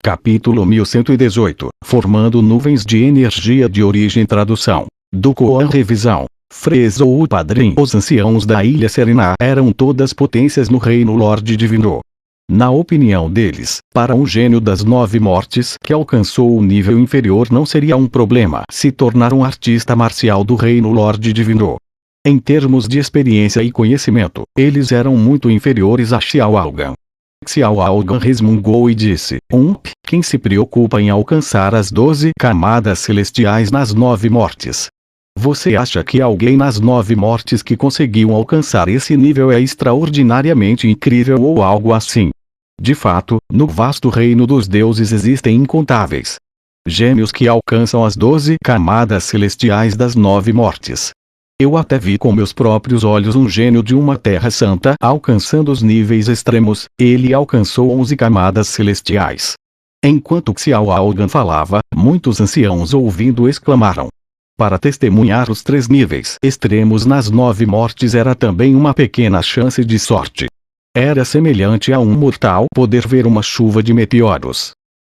Capítulo 1118, Formando nuvens de energia de origem. Tradução do Koan. Revisão. Fresou o Padrim. Os anciãos da Ilha Serena eram todas potências no reino Lorde Divino. Na opinião deles, para um gênio das 9 mortes que alcançou o nível inferior não seria um problema se tornar um artista marcial do reino Lorde Divino. Em termos de experiência e conhecimento, eles eram muito inferiores a Xiao Algan. Xiao Algan resmungou e disse: quem se preocupa em alcançar as 12 camadas celestiais nas 9 mortes? Você acha que alguém nas 9 mortes que conseguiu alcançar esse nível é extraordinariamente incrível ou algo assim? De fato, no vasto reino dos deuses existem incontáveis gênios que alcançam as 12 camadas celestiais das 9 mortes. Eu até vi com meus próprios olhos um gênio de uma terra santa alcançando os níveis extremos. Ele alcançou 11 camadas celestiais. Enquanto Xiao Algan falava, muitos anciãos ouvindo exclamaram. Para testemunhar os 3 níveis extremos nas 9 mortes era também uma pequena chance de sorte. Era semelhante a um mortal poder ver uma chuva de meteoros.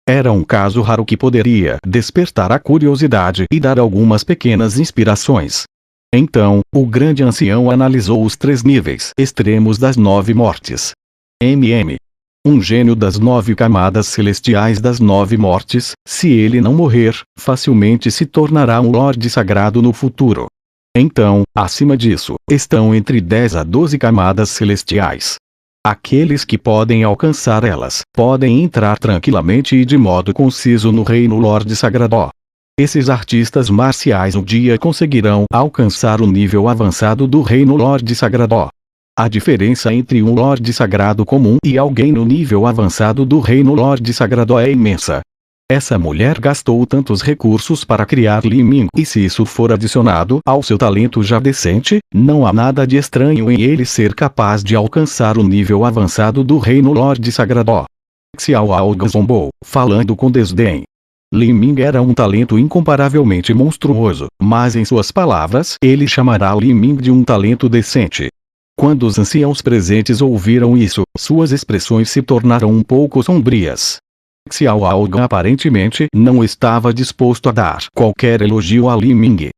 Era um caso raro que poderia despertar a curiosidade e dar algumas pequenas inspirações. Então, o grande ancião analisou os 3 níveis extremos das 9 mortes. Um gênio das 9 camadas celestiais das 9 mortes, se ele não morrer, facilmente se tornará um Lorde Sagrado no futuro. Então, acima disso, estão entre 10 a 12 camadas celestiais. Aqueles que podem alcançar elas, podem entrar tranquilamente e de modo conciso no reino Lorde Sagrado. Esses artistas marciais um dia conseguirão alcançar o nível avançado do reino Lorde Sagrado. A diferença entre um Lorde Sagrado comum e alguém no nível avançado do reino Lorde Sagrado é imensa. Essa mulher gastou tantos recursos para criar Li Ming, e se isso for adicionado ao seu talento já decente, não há nada de estranho em ele ser capaz de alcançar o nível avançado do reino Lorde Sagrado. Xiao Algan zombou, falando com desdém. Li Ming era um talento incomparavelmente monstruoso, mas em suas palavras ele chamará Li Ming de um talento decente. Quando os anciãos presentes ouviram isso, suas expressões se tornaram um pouco sombrias. Xiao Algan aparentemente não estava disposto a dar qualquer elogio a Li Ming.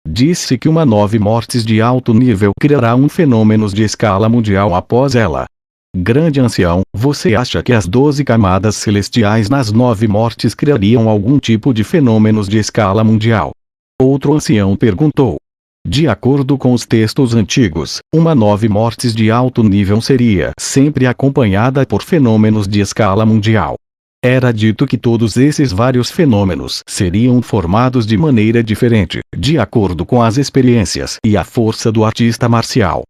Disse que uma 9 mortes de alto nível criará um fenômeno de escala mundial após ela. Grande ancião, você acha que as 12 camadas celestiais nas 9 mortes criariam algum tipo de fenômenos de escala mundial? Outro ancião perguntou. De acordo com os textos antigos, uma 9 mortes de alto nível seria sempre acompanhada por fenômenos de escala mundial. Era dito que todos esses vários fenômenos seriam formados de maneira diferente, de acordo com as experiências e a força do artista marcial.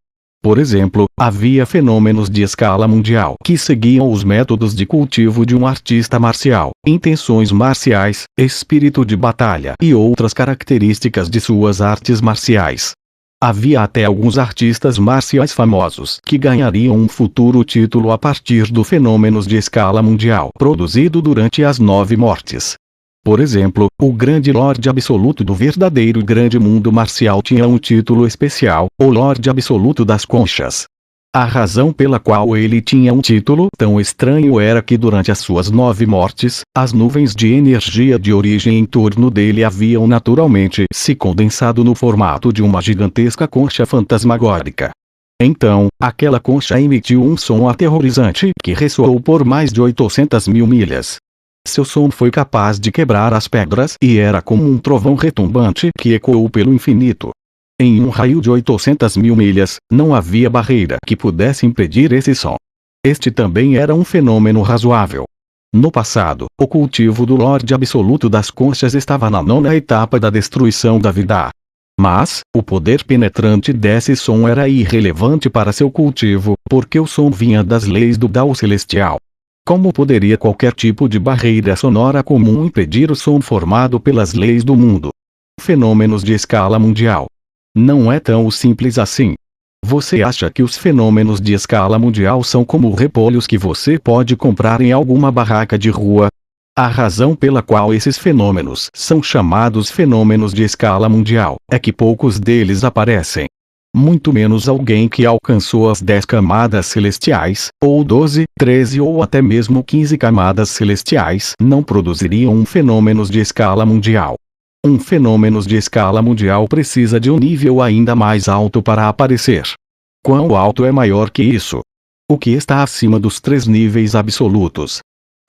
Por exemplo, havia fenômenos de escala mundial que seguiam os métodos de cultivo de um artista marcial, intenções marciais, espírito de batalha e outras características de suas artes marciais. Havia até alguns artistas marciais famosos que ganhariam um futuro título a partir do fenômenos de escala mundial produzido durante as 9 mortes. Por exemplo, o grande Lorde Absoluto do verdadeiro grande mundo marcial tinha um título especial, o Lorde Absoluto das Conchas. A razão pela qual ele tinha um título tão estranho era que durante as suas 9 mortes, as nuvens de energia de origem em torno dele haviam naturalmente se condensado no formato de uma gigantesca concha fantasmagórica. Então, aquela concha emitiu um som aterrorizante que ressoou por mais de 800 mil milhas. Seu som foi capaz de quebrar as pedras e era como um trovão retumbante que ecoou pelo infinito. Em um raio de 800 mil milhas, não havia barreira que pudesse impedir esse som. Este também era um fenômeno razoável. No passado, o cultivo do Lorde Absoluto das Conchas estava na 9ª etapa da destruição da vida. Mas, o poder penetrante desse som era irrelevante para seu cultivo, porque o som vinha das leis do Dao Celestial. Como poderia qualquer tipo de barreira sonora comum impedir o som formado pelas leis do mundo? Fenômenos de escala mundial. Não é tão simples assim. Você acha que os fenômenos de escala mundial são como repolhos que você pode comprar em alguma barraca de rua? A razão pela qual esses fenômenos são chamados fenômenos de escala mundial é que poucos deles aparecem. Muito menos alguém que alcançou as 10 camadas celestiais, ou 12, 13 ou até mesmo 15 camadas celestiais não produziriam um fenômeno de escala mundial. Um fenômeno de escala mundial precisa de um nível ainda mais alto para aparecer. Quão alto é maior que isso? O que está acima dos 3 níveis absolutos?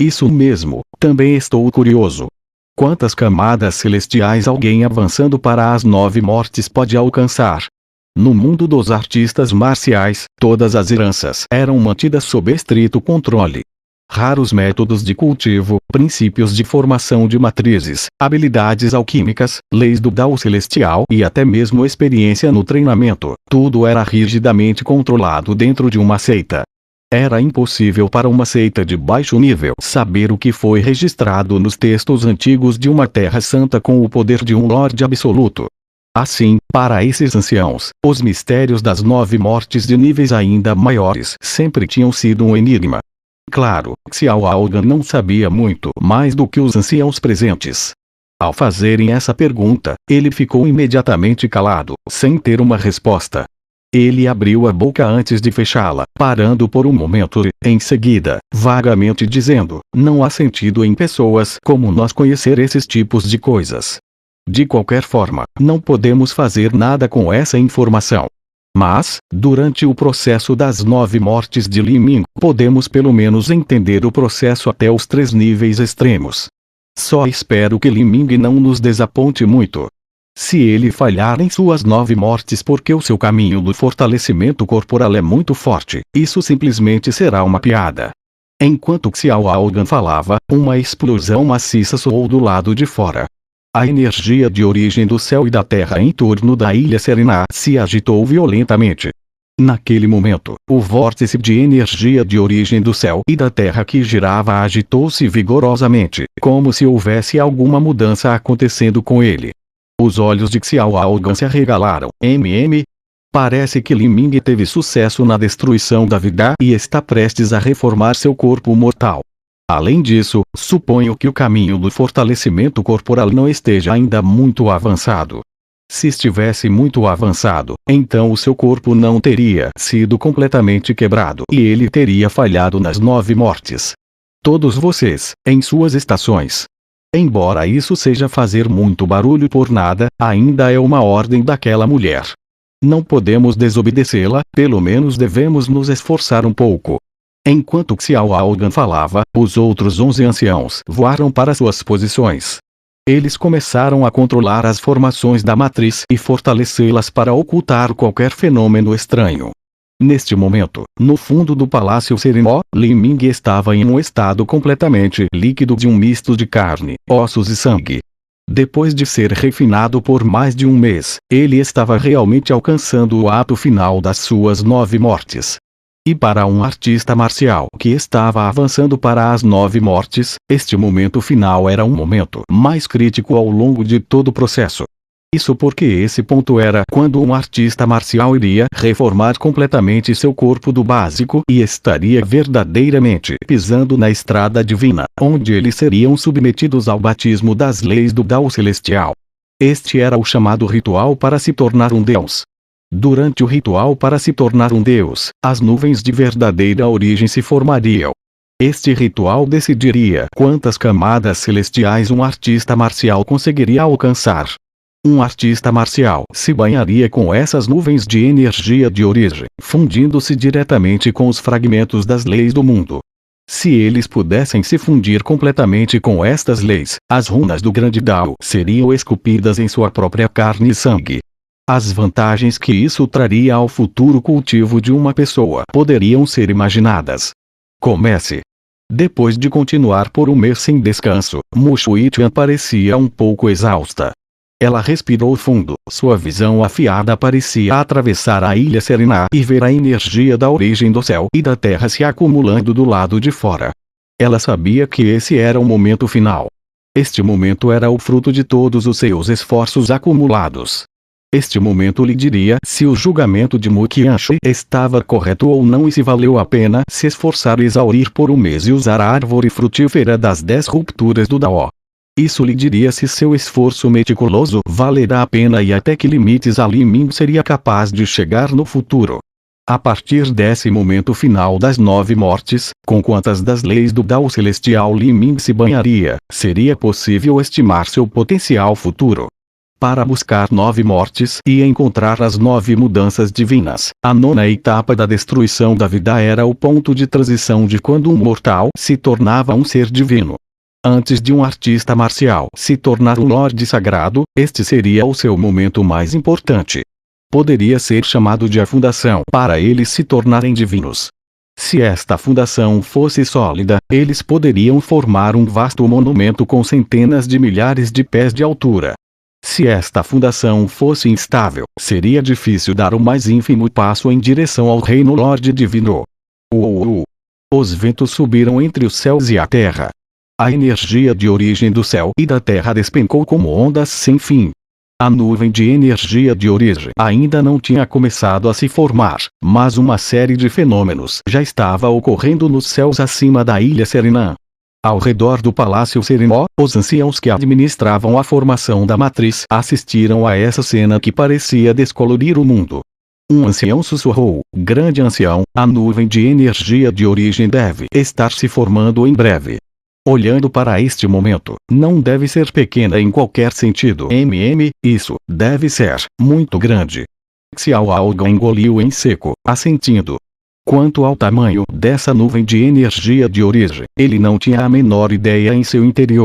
Isso mesmo, também estou curioso. Quantas camadas celestiais alguém avançando para as 9 mortes pode alcançar? No mundo dos artistas marciais, todas as heranças eram mantidas sob estrito controle. Raros métodos de cultivo, princípios de formação de matrizes, habilidades alquímicas, leis do Dao celestial e até mesmo experiência no treinamento, tudo era rigidamente controlado dentro de uma seita. Era impossível para uma seita de baixo nível saber o que foi registrado nos textos antigos de uma terra santa com o poder de um Lorde absoluto. Assim, para esses anciãos, os mistérios das 9 mortes de níveis ainda maiores sempre tinham sido um enigma. Claro, Xiao Aogan não sabia muito mais do que os anciãos presentes. Ao fazerem essa pergunta, ele ficou imediatamente calado, sem ter uma resposta. Ele abriu a boca antes de fechá-la, parando por um momento e, em seguida, vagamente dizendo, não há sentido em pessoas como nós conhecer esses tipos de coisas. De qualquer forma, não podemos fazer nada com essa informação. Mas, durante o processo das 9 mortes de Li Ming, podemos pelo menos entender o processo até os 3 níveis extremos. Só espero que Li Ming não nos desaponte muito. Se ele falhar em suas 9 mortes porque o seu caminho do fortalecimento corporal é muito forte, isso simplesmente será uma piada. Enquanto Xiao Aogan falava, uma explosão maciça soou do lado de fora. A energia de origem do céu e da terra em torno da ilha Serena se agitou violentamente. Naquele momento, o vórtice de energia de origem do céu e da terra que girava agitou-se vigorosamente, como se houvesse alguma mudança acontecendo com ele. Os olhos de Xiao Aogan se arregalaram. Parece que Li Ming teve sucesso na destruição da vida e está prestes a reformar seu corpo mortal. Além disso, suponho que o caminho do fortalecimento corporal não esteja ainda muito avançado. Se estivesse muito avançado, então o seu corpo não teria sido completamente quebrado e ele teria falhado nas 9 mortes. Todos vocês, em suas estações. Embora isso seja fazer muito barulho por nada, ainda é uma ordem daquela mulher. Não podemos desobedecê-la, pelo menos devemos nos esforçar um pouco. Enquanto Xiao Aogan falava, os outros 11 anciãos voaram para suas posições. Eles começaram a controlar as formações da matriz e fortalecê-las para ocultar qualquer fenômeno estranho. Neste momento, no fundo do Palácio Sereno, Li Ming estava em um estado completamente líquido de um misto de carne, ossos e sangue. Depois de ser refinado por mais de um mês, ele estava realmente alcançando o ato final das suas 9 mortes. E para um artista marcial que estava avançando para as 9 mortes, este momento final era um momento mais crítico ao longo de todo o processo. Isso porque esse ponto era quando um artista marcial iria reformar completamente seu corpo do básico e estaria verdadeiramente pisando na estrada divina, onde eles seriam submetidos ao batismo das leis do Dao Celestial. Este era o chamado ritual para se tornar um deus. Durante o ritual para se tornar um deus, as nuvens de verdadeira origem se formariam. Este ritual decidiria quantas camadas celestiais um artista marcial conseguiria alcançar. Um artista marcial se banharia com essas nuvens de energia de origem, fundindo-se diretamente com os fragmentos das leis do mundo. Se eles pudessem se fundir completamente com estas leis, as runas do grande Dao seriam esculpidas em sua própria carne e sangue. As vantagens que isso traria ao futuro cultivo de uma pessoa poderiam ser imaginadas. Comece. Depois de continuar por um mês sem descanso, Mu Shuitian parecia um pouco exausta. Ela respirou fundo, sua visão afiada parecia atravessar a ilha Serena e ver a energia da origem do céu e da terra se acumulando do lado de fora. Ela sabia que esse era o momento final. Este momento era o fruto de todos os seus esforços acumulados. Este momento lhe diria se o julgamento de Mu Qianxi estava correto ou não e se valeu a pena se esforçar e exaurir por um mês e usar a árvore frutífera das 10 rupturas do Dao. Isso lhe diria se seu esforço meticuloso valerá a pena e até que limites a Li Ming seria capaz de chegar no futuro. A partir desse momento final das 9 mortes, com quantas das leis do Dao Celestial Li Ming se banharia, seria possível estimar seu potencial futuro. Para buscar 9 mortes e encontrar as 9 mudanças divinas, a 9ª etapa da destruição da vida era o ponto de transição de quando um mortal se tornava um ser divino. Antes de um artista marcial se tornar um Lorde Sagrado, este seria o seu momento mais importante. Poderia ser chamado de a fundação para eles se tornarem divinos. Se esta fundação fosse sólida, eles poderiam formar um vasto monumento com centenas de milhares de pés de altura. Se esta fundação fosse instável, seria difícil dar o mais ínfimo passo em direção ao reino Lorde Divino. Os ventos subiram entre os céus e a terra. A energia de origem do céu e da terra despencou como ondas sem fim. A nuvem de energia de origem ainda não tinha começado a se formar, mas uma série de fenômenos já estava ocorrendo nos céus acima da ilha Serenã. Ao redor do Palácio Serenó, os anciãos que administravam a formação da matriz assistiram a essa cena que parecia descolorir o mundo. Um ancião sussurrou: "Grande ancião, a nuvem de energia de origem deve estar se formando em breve. Olhando para este momento, não deve ser pequena em qualquer sentido. Isso deve ser muito grande." Xiao Alga engoliu em seco, assentindo. Quanto ao tamanho dessa nuvem de energia de origem, ele não tinha a menor ideia em seu interior.